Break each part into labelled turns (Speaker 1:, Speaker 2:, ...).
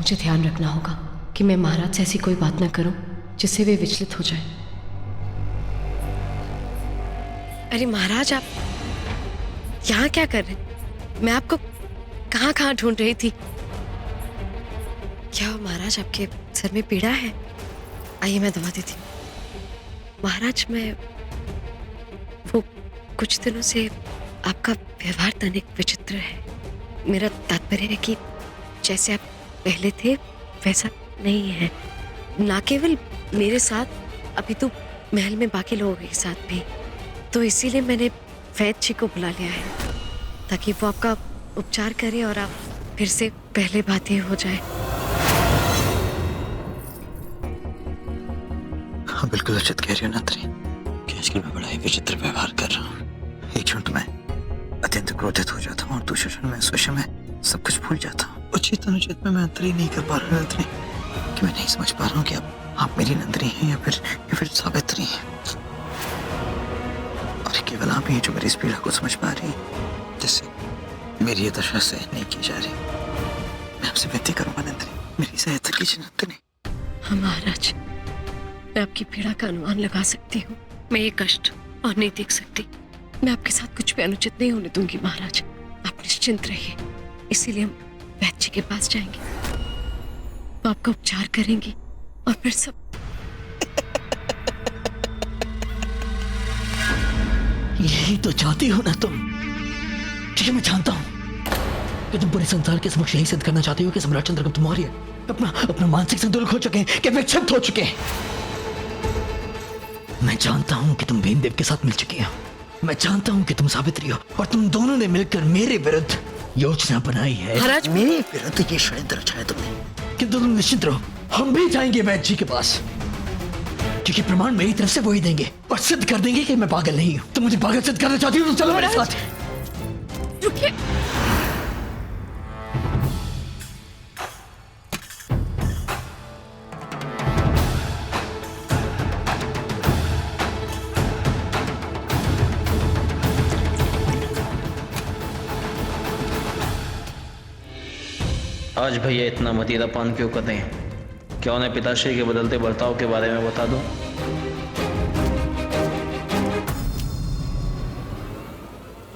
Speaker 1: मुझे ध्यान रखना होगा कि मैं महाराज से ऐसी कोई बात न करूं जिससे वे विचलित हो जाए। अरे महाराज, आप यहाँ क्या कर रहे हैं? मैं आपको कहाँ कहाँ ढूंढ रही थी। क्या हो महाराज, आपके सर में पीड़ा है? आइए मैं दवा देती हूँ। महाराज, मैं वो कुछ दिनों से आपका व्यवहार तनिक विचित्र है। मेरा तात्पर्य है कि जैसे आप पहले थे वैसा नहीं है। ना केवल मेरे साथ, अभी तो महल में बाकी लोगों के साथ भी। तो इसीलिए मैंने वैद्य जी को बुला लिया है ताकि वो आपका उपचार करे और आप फिर से पहले बात ही हो जाए।
Speaker 2: हाँ, बिल्कुल उचित कह रही हो नंदनी कि आजकल मैं बड़ा ही विचित्र व्यवहार कर रहा हूँ। एक क्षण तो मैं अत्यंत क्रोधित हो जाता हूँ और दूसरे क्षण मैं इस विषय में सब कुछ भूल जाता हूँ। उचित अनुचित में मैं अंतर ही नहीं कर पा रहा नंदनी, कि मैं नहीं समझ पा रहा हूँ कि आप मेरी नंदनी हैं या फिर सावित्री हैं। और केवल आप ही हैं जो मेरी इस पीड़ा को समझ पा रही हैं, जिससे मेरी ये दशा सहन नहीं की जा रही। मैं आपसे विनती करूंगा नंदनी, मेरी सहायता कीजिए नंदनी।
Speaker 1: हाँ महाराज, मैं आपकी पीड़ा का अनुमान लगा सकती हूँ। मैं ये कष्ट और नहीं देख सकती। मैं आपके साथ कुछ भी अनुचित नहीं होने दूंगी महाराज, आप निश्चिंत रहिए। इसीलिए हम वैद्य जी के पास जाएंगे, वो आपका उपचार करेंगी और फिर सब।
Speaker 3: यही तो चाहती हो ना तुम? ठीक है, मैं जानता हूं कि तुम पूरे संसार के समक्ष यही सिद्ध करना चाहती हो कि सम्राट चंद्रगुप्त मौर्य अपना मानसिक संतुलन खो चुके हैं, कि विक्षिप्त हो चुके हैं। मैं जानता हूं कि तुम भीमदेव के साथ मिल चुकी हो। मैं जानता हूं कि तुम सावित्री हो और तुम दोनों ने मिलकर मेरे विरुद्ध योजना बनाई है।
Speaker 1: महाराज,
Speaker 2: मेरे विरुद्ध ये षड्यंत्र रचा है तुमने।
Speaker 3: किंतु तुम निश्चित रहो, हम भी जाएंगे वैद्य जी के पास, क्योंकि प्रमाण मेरी तरफ से वही देंगे और सिद्ध कर देंगे कि मैं पागल नहीं हूं। तुम मुझे पागल सिद्ध करना चाहती हो तो चलो मेरे साथ।
Speaker 1: रुकिए।
Speaker 4: आज भैया इतना मदिरा पान क्यों कर रहे हैं? क्या उन्हें पिताश्री के बदलते बर्ताव के बारे में बता दूं?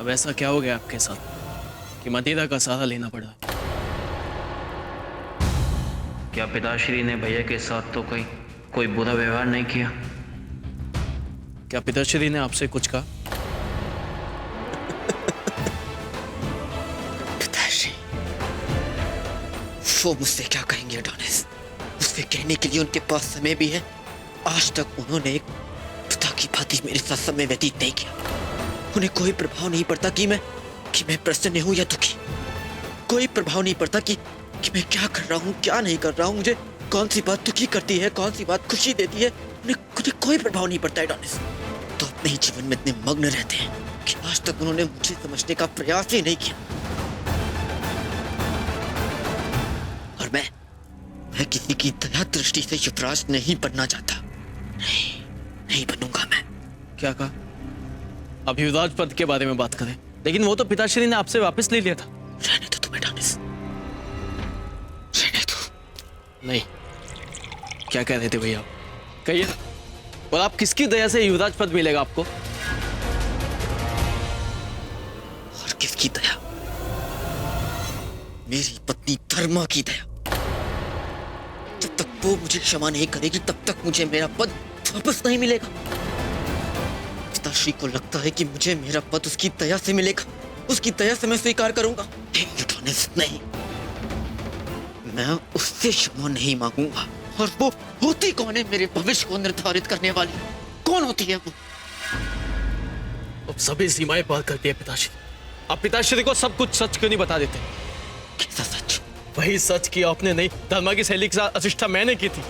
Speaker 5: अब ऐसा क्या हो गया आपके साथ कि मदिरा का सहारा लेना पड़ा?
Speaker 4: क्या पिताश्री ने भैया के साथ तो कोई बुरा व्यवहार नहीं किया?
Speaker 5: क्या पिताश्री ने आपसे कुछ कहा?
Speaker 2: पिताश्री, वो मुझसे क्या कहेंगे एडोनिस? उससे कहने के लिए उनके पास समय भी है। आज तक उन्होंने एक पिता की भांति मेरे साथ समय व्यतीत नहीं किया। उन्हें कोई प्रभाव नहीं पड़ता कि मैं प्रसन्न हूं या दुखी। कोई प्रभाव नहीं पड़ता कि मैं क्या कर रहा हूं, क्या नहीं कर रहा हूं। मुझे कौन सी बात दुखी करती है, कौन सी बात खुशी देती है, उन्हें कोई प्रभाव नहीं पड़ता एडोनिस। तो अपने ही जीवन में इतने मग्न रहते हैं कि आज तक उन्होंने मुझे समझने का प्रयास ही नहीं किया। और मैं किसी की दया दृष्टि से युवराज नहीं बनना चाहता। नहीं बनूंगा मैं।
Speaker 5: क्या कहा? अब युवराज पद के बारे में बात करें, लेकिन वो तो पिताश्री ने आपसे वापस ले लिया था।
Speaker 2: रहने दो तुम एडोनिस, रहने दो।
Speaker 5: नहीं, क्या कह रहे थे भैया? कहिए ना। और आप किसकी दया से युवराज पद मिलेगा आपको?
Speaker 2: और किसकी दया? मेरी पत्नी धर्मा की दया। जब तक वो मुझे क्षमा नहीं करेगी तब तक मुझे मेरा पद वापस नहीं मिलेगा। पिताश्री को लगता है कि मुझे मेरा पद उसकी दया से मिलेगा, उसकी दया से मैं स्वीकार करूंगा। नहीं, मैं उससे क्षमा नहीं मांगूंगा। और वो होती कौन है मेरे भविष्य को निर्धारित करने वाली? कौन होती है वो?
Speaker 5: अब सभी सीमाएं पार कर दी है पिताश्री। आप पिताश्री को सब कुछ सच क्यों नहीं बता देते?
Speaker 2: कैसा सच?
Speaker 5: वही सच कि आपने नहीं, धर्मा की सहेली के साथ अशिष्टा मैंने की थी।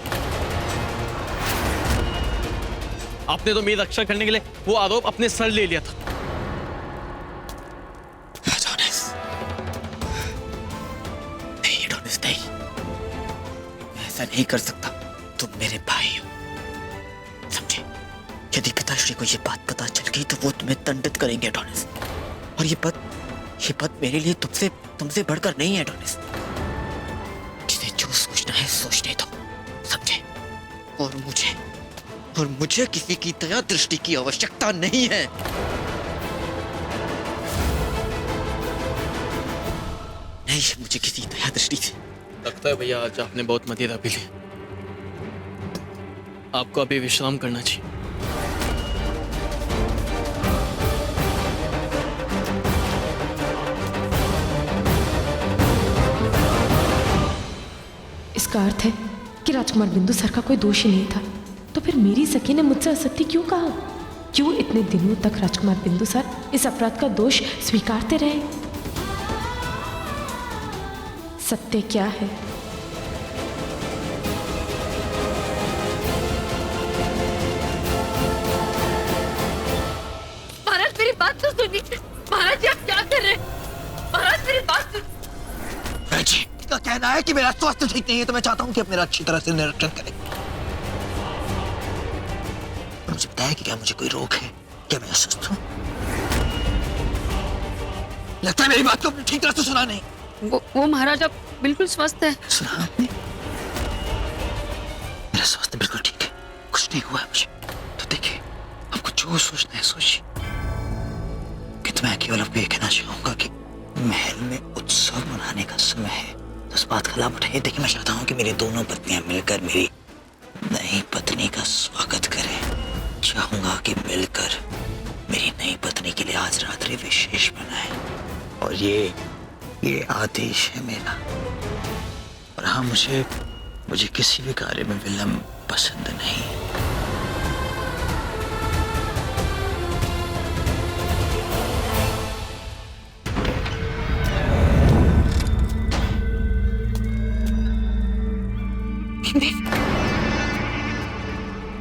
Speaker 5: आपने तो मेरी रक्षा करने के लिए वो आरोप अपने सर ले लिया था।
Speaker 2: एडोनिस, नहीं, मैं ऐसा नहीं कर सकता। तुम मेरे भाई हो, समझे? यदि पिताश्री को ये बात पता चल गई तो वो तुम्हें दंडित करेंगे एडोनिस। और ये पद मेरे लिए तुमसे बढ़कर नहीं है एडोनिस। जिसे जो और मुझे किसी की दया दृष्टि की आवश्यकता नहीं है। नहीं है मुझे किसी दया दृष्टि से।
Speaker 5: लगता है भैया आज आपने बहुत मदिरा पी ली, आपको अभी विश्राम करना चाहिए।
Speaker 6: इसका अर्थ है कि राजकुमार बिंदुसार का कोई दोष ही नहीं था। तो फिर मेरी सखी ने मुझसे असत्य क्यों कहा? क्यों इतने दिनों तक राजकुमार बिंदुसार इस अपराध का दोष स्वीकारते रहे? सत्य क्या है?
Speaker 1: महाराज मेरी बात तो सुनिए। महाराज जी आप क्या कर रहे हैं? महाराज मेरी बात सुनिए।
Speaker 3: का कहना है कि मेरा स्वास्थ्य ठीक नहीं है, तो मैं चाहता हूं कि आप मेरा अच्छी तरह से निरीक्षण करें। मुझे बताया कि क्या मुझे कोई रोग है, क्या मैं अस्वस्थ हूं? लगता है मेरी बात को आपने ठीक तरह से सुना नहीं।
Speaker 1: वो महाराज आप बिल्कुल स्वस्थ है।
Speaker 3: सुना आपने? मेरा स्वास्थ्य बिल्कुल ठीक है, कुछ नहीं हुआ है मुझे। तो देखिए, आपको जो सोचना है सोचिए। कि तो मैं केवल आपको ये कहना चाहूंगा कि महल में उत्सव मनाने का समय है, तो इस बात का लाभ उठाइए। देखिए, मैं चाहता हूँ कि मेरी दोनों पत्नियां मिलकर मेरी नई पत्नी का स्वागत करें। चाहूंगा कि मिलकर मेरी नई पत्नी के लिए आज रात्रि विशेष मनाएं। और ये आदेश है मेरा। और हाँ, मुझे किसी भी कार्य में विलंब पसंद नहीं।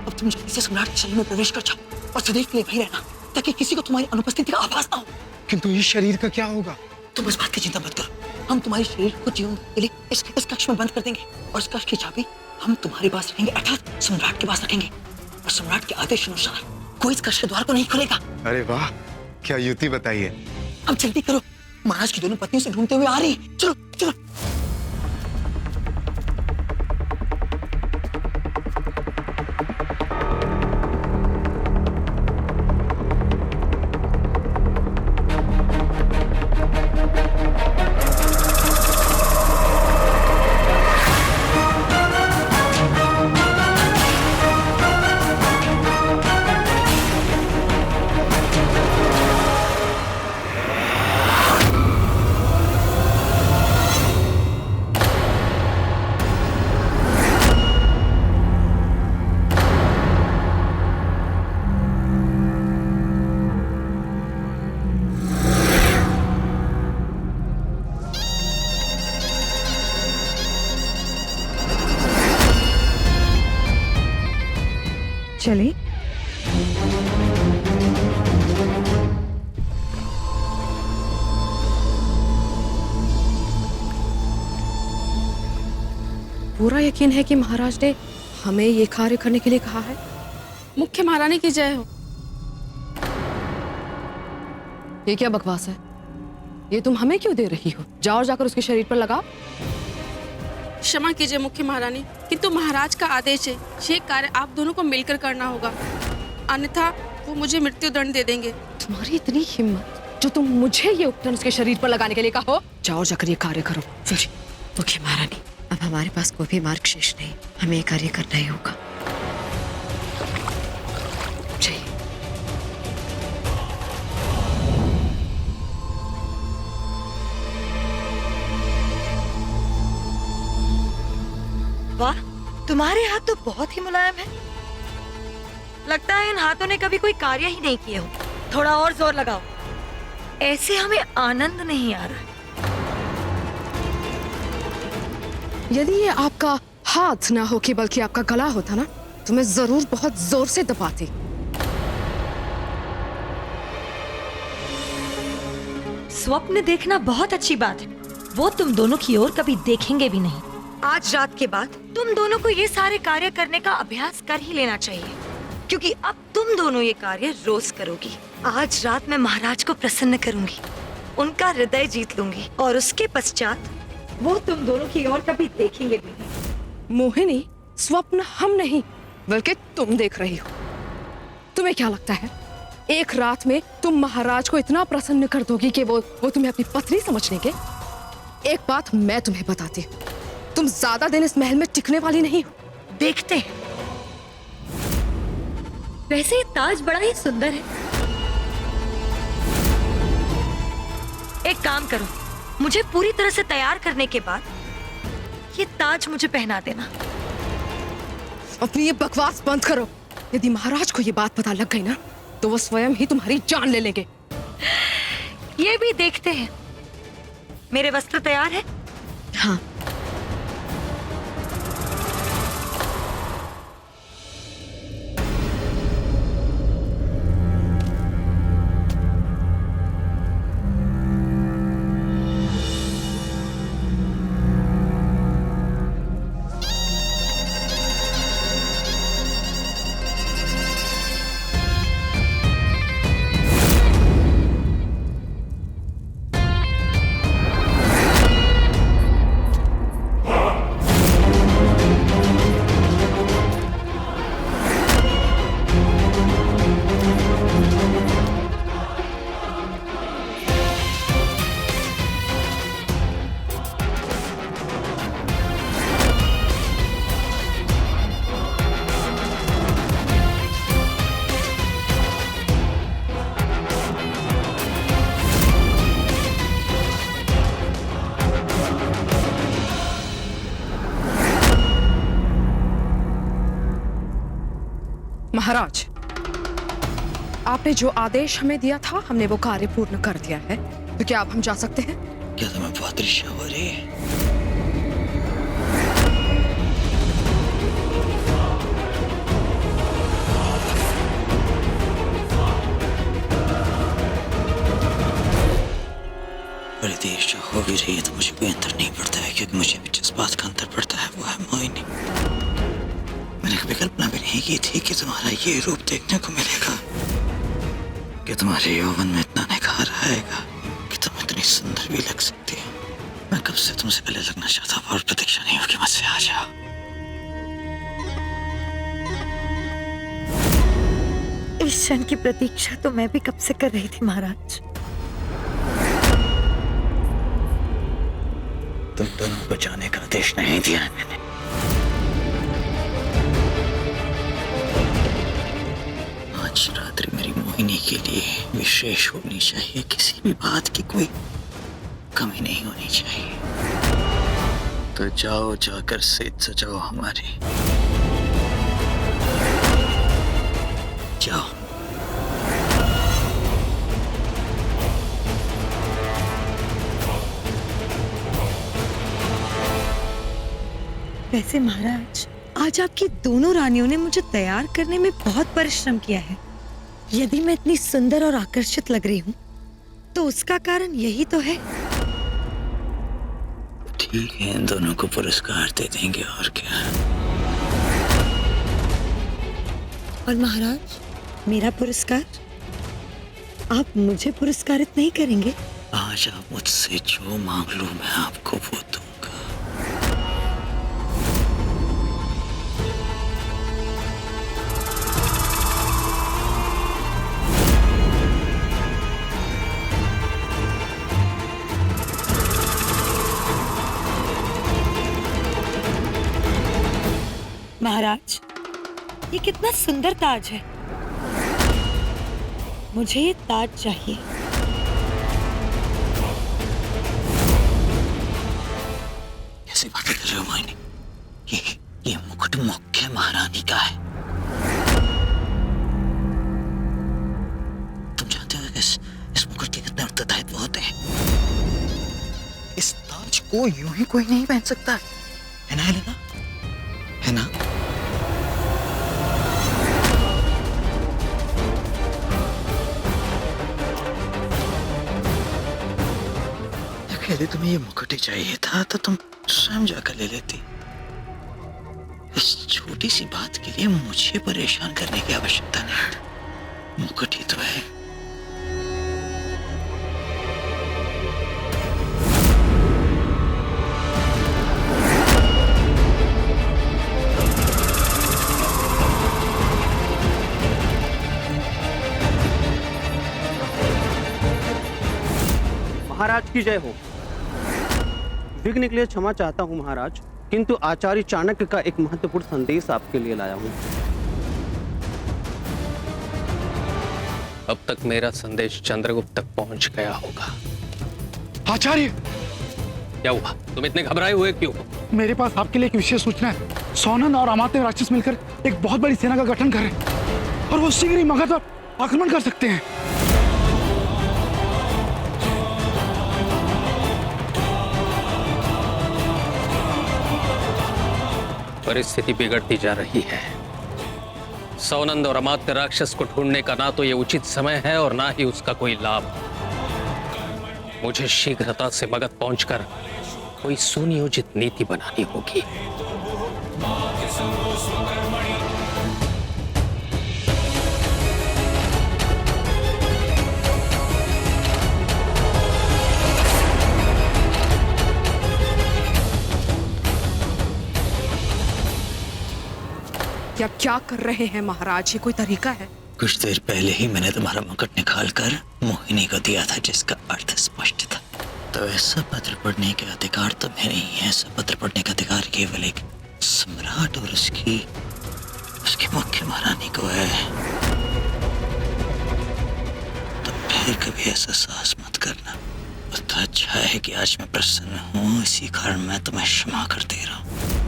Speaker 3: अब तुम जल्दी से सम्राट के शरीर में प्रवेश कर जाओ और सदैव के लिए वहीं रहना, ताकि किसी को तुम्हारी अनुपस्थिति का आभास ना हो।
Speaker 7: किंतु इस शरीर का क्या होगा?
Speaker 3: तुम इस बात की चिंता मत करो। हम तुम्हारे शरीर को जीवन के लिए इस कक्ष में बंद कर देंगे और इस कक्ष की चाबी हम तुम्हारे पास रखेंगे, अर्थात सम्राट के पास रखेंगे। और सम्राट के आदेश अनुसार कोई इस कक्ष के द्वार को नहीं खुलेगा।
Speaker 7: अरे वाह, क्या युक्ति बताइए।
Speaker 3: अब जल्दी करो, महाराज की दोनों पत्नियों से ढूंढते हुए आ रही। चलो चलो।
Speaker 8: चले।
Speaker 1: पूरा यकीन है कि महाराज ने हमें ये कार्य करने के लिए कहा है।
Speaker 9: मुख्य महारानी की जय हो।
Speaker 1: ये क्या बकवास है? ये तुम हमें क्यों दे रही हो? जाओ और जाकर उसके शरीर पर लगाओ।
Speaker 9: क्षमा कीजिए मुख्य महारानी, किंतु महाराज का आदेश है, ये कार्य आप दोनों को मिलकर करना होगा, अन्यथा वो मुझे मृत्यु दंड दे देंगे।
Speaker 1: तुम्हारी इतनी हिम्मत जो तुम मुझे ये उपटन उसके शरीर पर लगाने के लिए कहो? जाओ और जाकर ये कार्य करो। फिर मुख्य महारानी, अब हमारे पास कोई भी मार्ग शेष नहीं, हमें ये कार्य करना ही होगा।
Speaker 8: वाह, तुम्हारे हाथ तो बहुत ही मुलायम है। लगता है इन हाथों ने कभी कोई कार्य ही नहीं किए हो। थोड़ा और जोर लगाओ, ऐसे हमें आनंद नहीं आ रहा है।
Speaker 1: यदि ये आपका हाथ ना हो कि बल्कि आपका गला होता ना, तो मैं जरूर बहुत जोर से दबाती।
Speaker 8: स्वप्न देखना बहुत अच्छी बात है, वो तुम दोनों की ओर कभी देखेंगे भी नहीं। आज रात के बाद तुम दोनों को ये सारे कार्य करने का अभ्यास कर ही लेना चाहिए, क्योंकि अब तुम दोनों ये कार्य रोज करोगी। आज रात मैं महाराज को प्रसन्न करूंगी, उनका हृदय जीत लूंगी और उसके पश्चात वो तुम दोनों की ओर कभी देखेंगे भी नहीं।
Speaker 1: मोहिनी, स्वप्न हम नहीं
Speaker 10: बल्कि तुम देख रही हो। तुम्हें क्या लगता है एक रात में तुम महाराज को इतना प्रसन्न कर दोगी कि वो तुम्हें अपनी पत्नी समझ लेंगे? एक बात मैं तुम्हें बताती हूँ, तुम ज्यादा दिन इस महल में टिकने वाली नहीं हो।
Speaker 8: देखते हैं। वैसे ये ताज बड़ा ही सुंदर है। एक काम करो, मुझे पूरी तरह से तैयार करने के बाद ये ताज मुझे पहना देना।
Speaker 10: अपनी ये बकवास बंद करो। यदि महाराज को ये बात पता लग गई ना तो वो स्वयं ही तुम्हारी जान ले लेंगे।
Speaker 8: ये भी देखते हैं। मेरे वस्त्र तैयार है?
Speaker 1: हाँ।
Speaker 10: महाराज, आपने जो आदेश हमें दिया था हमने वो कार्य पूर्ण कर दिया है, तो क्या अब हम जा सकते हैं?
Speaker 3: क्या तुम्हें बहुत ईर्ष्या हो रही है? बड़ी देर ईर्ष्या हो भी रही है तो मुझे कोई अंतर नहीं पड़ता है, क्योंकि मुझे भी जिस बात का अंतर पड़ता है वो है मोहिनी। मैंने कभी कल्पना भी नहीं की थी कि तुम्हारा ये रूप देखने को मिलेगा, कि तुम्हारे यौवन में इतना निखार आएगा कि तुम इतनी सुंदर भी लग सकती हो। मैं कब से तुमसे गले लगना चाहता हूँ और प्रतीक्षा नहीं हो कि मुझसे आ जाओ।
Speaker 8: इस क्षण की प्रतीक्षा तो मैं भी कब से कर रही थी महाराज।
Speaker 3: तुम दोनों को जाने का आदेश नहीं दिया है मैंने। आज रात्रि मेरी मोहिनी के लिए विशेष होनी चाहिए, किसी भी बात की कोई कमी नहीं होनी चाहिए। तो जाओ, जाकर सेज सजाओ हमारी। जाओ।
Speaker 8: वैसे महाराज, आज आपकी दोनों रानियों ने मुझे तैयार करने में बहुत परिश्रम किया है। यदि मैं इतनी सुंदर और आकर्षित लग रही हूँ तो उसका कारण यही तो है।
Speaker 3: ठीक है, इन दोनों को पुरस्कार दे देंगे और क्या।
Speaker 8: और महाराज, मेरा पुरस्कार? आप मुझे पुरस्कारित नहीं करेंगे?
Speaker 3: आज आप मुझसे जो मांग लो मैं आपको वो दूंगा।
Speaker 8: महाराज, ये कितना सुंदर ताज है। मुझे ये ताज चाहिए।
Speaker 3: कैसी बातें कर रहे हो मोहिनी? ये मुकुट मुख्य महारानी का है। तुम जानते हो इस मुकुट के कितने उत्तरदायित्व होते हैं। इस ताज को यूं ही कोई नहीं पहन सकता है ना हेलेना? है ना? यदि तुम्हें ये मुकुट ही चाहिए था तो तुम स्वयं जाकर ले लेती। इस छोटी सी बात के लिए मुझे परेशान करने की आवश्यकता नहीं थी। मुकुट ही तो है।
Speaker 5: महाराज की जय हो। विघ्न के लिए क्षमा चाहता हूँ महाराज, किंतु आचार्य चाणक्य का एक महत्वपूर्ण संदेश आपके लिए लाया हूँ। अब तक मेरा संदेश चंद्रगुप्त तक पहुंच गया होगा।
Speaker 7: आचार्य,
Speaker 5: क्या हुआ? तुम इतने घबराए हुए क्यों?
Speaker 7: मेरे पास आपके लिए एक विशेष सूचना है। सौनन और अमात्य राक्षस मिलकर एक बहुत बड़ी सेना का गठन कर रहे हैं और वो शीघ्र ही मगध पर आक्रमण कर सकते हैं।
Speaker 5: परिस्थिति बिगड़ती जा रही है। सौनंद और अमात्य राक्षस को ढूंढने का ना तो ये उचित समय है और ना ही उसका कोई लाभ। मुझे शीघ्रता से मगध पहुंचकर कोई सुनियोजित नीति बनानी होगी।
Speaker 10: या क्या कर रहे हैं महाराज? ये कोई तरीका है?
Speaker 3: कुछ देर पहले ही मैंने तुम्हारा मुकुट निकालकर मोहिनी को दिया था, जिसका अर्थ स्पष्ट था। तो ऐसा पत्र पढ़ने का अधिकार तुम्हें नहीं है। ऐसा पत्र पढ़ने का अधिकार केवल एक सम्राट और उसकी मुख्य महारानी को है। तुम फिर कभी ऐसा साहस मत करना। तो अच्छा है कि आज मैं प्रसन्न हूँ, इसी कारण मैं तुम्हें क्षमा कर दे रहा हूँ।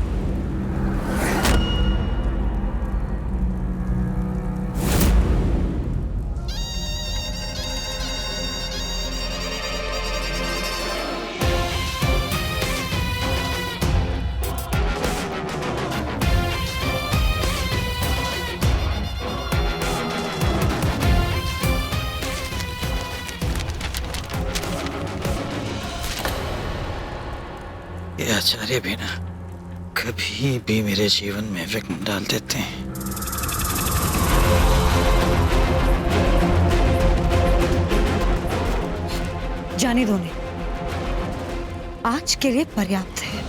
Speaker 3: ये आचार्य भी ना कभी भी मेरे जीवन में विघ्न डाल देते हैं।
Speaker 8: जाने दो ने, आज के लिए पर्याप्त है।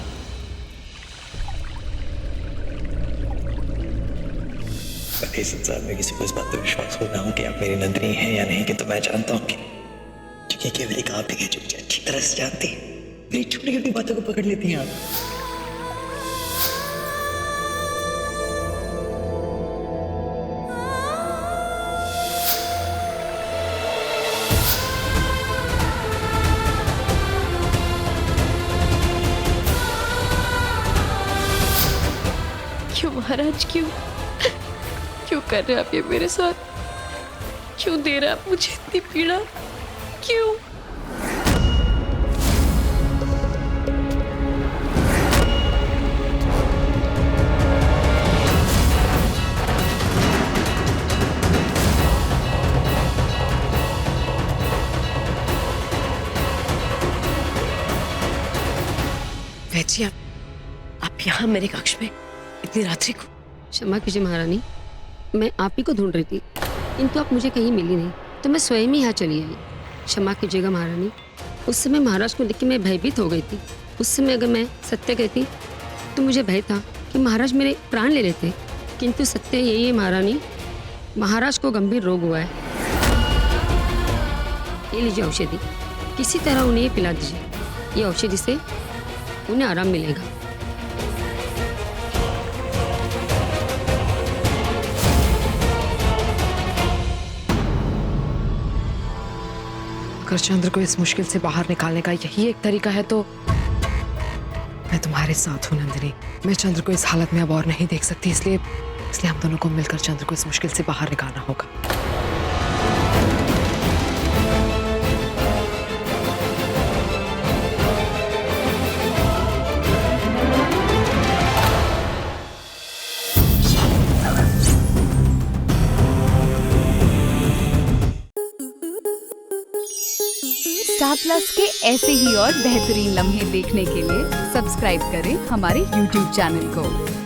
Speaker 3: इस संसार में किसी को इस बात पर विश्वास हो ना हो कि आप मेरी नंदिनी हैं या नहीं, कि तो मैं जानता हूँ कि क्योंकि केवल एक आप ही है जो मुझे अच्छी तरह से जानती है। मेरी छोटी छोटी बातों को पकड़ लेती हैं आप।
Speaker 6: क्यों महाराज, क्यों क्यों कर रहे हैं आप ये मेरे साथ? क्यों दे रहे हैं आप मुझे इतनी पीड़ा? क्यों?
Speaker 1: वैजी, आप यहाँ मेरे कक्ष में इतनी रात्रि को?
Speaker 11: क्षमा कीजिए महारानी, मैं आप ही को ढूंढ रही थी, किंतु आप मुझे कहीं मिली नहीं, तो मैं स्वयं ही यहाँ चली आई। क्षमा कीजिएगा महारानी, उस समय महाराज को देख के मैं भयभीत हो गई थी। उस समय अगर मैं सत्य कहती तो मुझे भय था कि महाराज मेरे प्राण ले लेते, किंतु सत्य यही है महारानी, महाराज को गंभीर रोग हुआ है। ये लीजिए औषधि, किसी तरह उन्हें ये पिला दीजिए। ये औषधि से उन्हें आराम मिलेगा।
Speaker 10: अगर चंद्र को इस मुश्किल से बाहर निकालने का यही एक तरीका है तो मैं तुम्हारे साथ हूँ नंदिनी। मैं चंद्र को इस हालत में अब और नहीं देख सकती, इसलिए हम दोनों को मिलकर चंद्र को इस मुश्किल से बाहर निकालना होगा।
Speaker 12: स्टार प्लस के ऐसे ही और बेहतरीन लम्हे देखने के लिए सब्सक्राइब करें हमारे YouTube चैनल को।